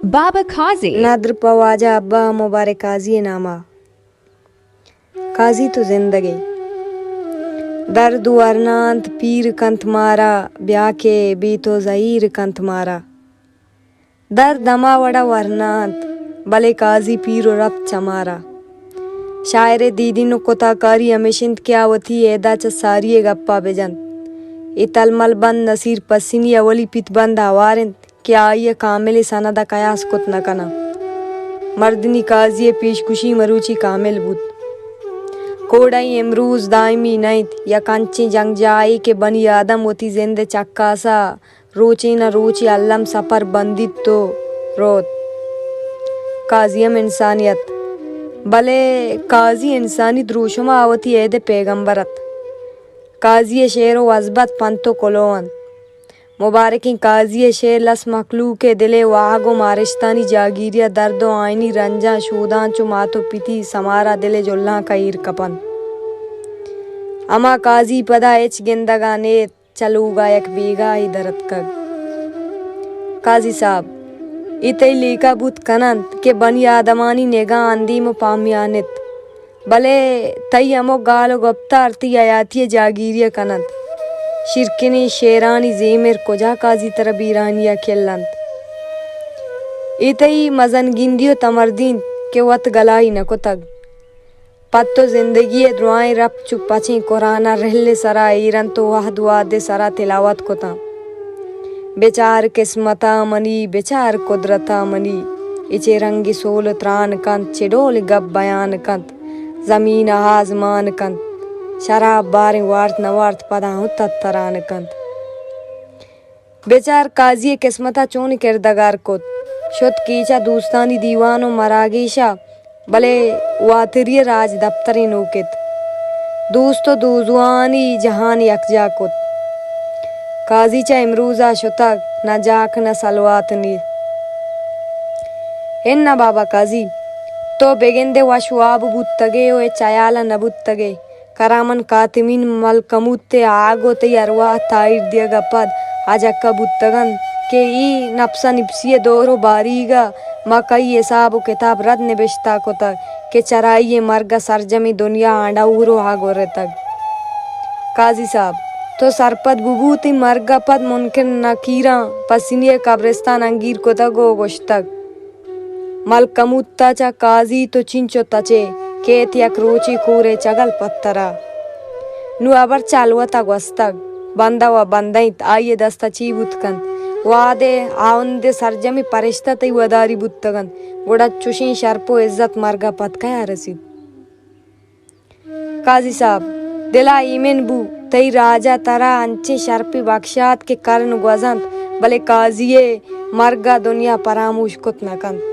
Baba Qazi. नद्र पवाजा अब्बा मुबारक काजी नामा काजी तो जिंदगी दर्द वरनांत पीर कंत मारा ब्याह के भी तो जहीर कंत मारा दर्द दमा वड़ा वरनांत भले काजी पीर रब चमारा शायरे दीदी नु कोताकारी हमेशिंत क्या वती एदा च सारिये गप्पा बेजंत इतलमल बंद नसीर पसीनी अवली पित बंद आवारिंत क्या ये कामिल सनदा कयास कुत न कना मर्दनी काजी पेशकुशी मरूची कामिल बुत कोड़ाई इमरूज दायमी नैत या कंची जंग जाई के बनी आदम होती जिंदे चक्कासा रोची न रोची अल्लम सफर बंदित तो रोत काजियम इंसानियत भले काजी इंसानी द्रोशमा आवती ऐदे पैगंबरत काजी शेरो अजबत पंतो कोलोन मुबारकिन काजी शेर लस मखलूक के दिले वागो मारिस्तानी जागीरिया दर्दो आईनी रंजा शूदां चु मातो पिती समारा दिले जोल्ला कईर कपन अमा काजी पदा एच गिंदगा ने चलूगा एक बीगा ही दरत कग काजी साहब इतई लीका बुत कनंत के बनी आदमानी नेगा अंदीम पामियानित भले तई अमो गालो गप्ता अर्ती आयाती जागीरिया कनंत शिरकिनी शेरानी जेमेर कोजा काजी तरह बीरानिया खेलंत इतई मजन गिंदियो तमरदीन के वत गलाई नको तग पत्तो जिंदगी दुआएं रब चुप पची कुराना रहले सरा ईरन तो वह दुआ दे सरा तिलावत कोता बेचार किस्मता मनी बेचार कुदरता मनी इचे रंगी सोल त्रान कंत चिडोल गब बयान कंत जमीन आजमान कंत शराब बारे वार्त नवार्त पदा तरान कंत बेचार काजी किस्मता चोन किरदगार कोत शुद्ध कीचा दूस्तानी दीवानो मरागीशा भले वातिरिय राज दफ्तरी नोकित दोस्तो दूजुआनी जहान यकजा कोत काजी चा इमरूजा शुतक न जाक न सलवात नी न बाबा काजी तो बेगिंदे वशवाब बुत्तगे ओ चयाला न बुत्तगे करामन कातिमिन मल कमुत्ते आगोते अरवा ताइर दियगा पद आजक्का बुत्तगन के ई नफ्सा निप्सिये दोरो बारीगा मकई हिसाब किताब रद निबिश्ता को तक के चराइये मरगा सरजमी दुनिया आंडा उरो आगोरे तक काजी साहब तो सरपद बुबूती मरगा पद मुनकिन नकीरा पसीनिये कब्रिस्तान अंगीर को तक गो गोश्तक मल कमुत्ता चा काजी तो चिंचो तचे केत यक रोची कूरे चगल पत्तरा नु अबर चालवता वस्तक बंदा व बंदईत आये दस्ता चीबुतकन वादे आउंदे सरजमी परिश्ता तई वदारी बुत्तगन गुड़ा चुशी शर्पो इज्जत मरगा पत कया रसीद काजी साहब दिला ईमेन बू तई राजा तरा अंचे शर्पी बख्शात के करन गजंत भले काजिये मरगा दुनिया परामूश कुत नकंत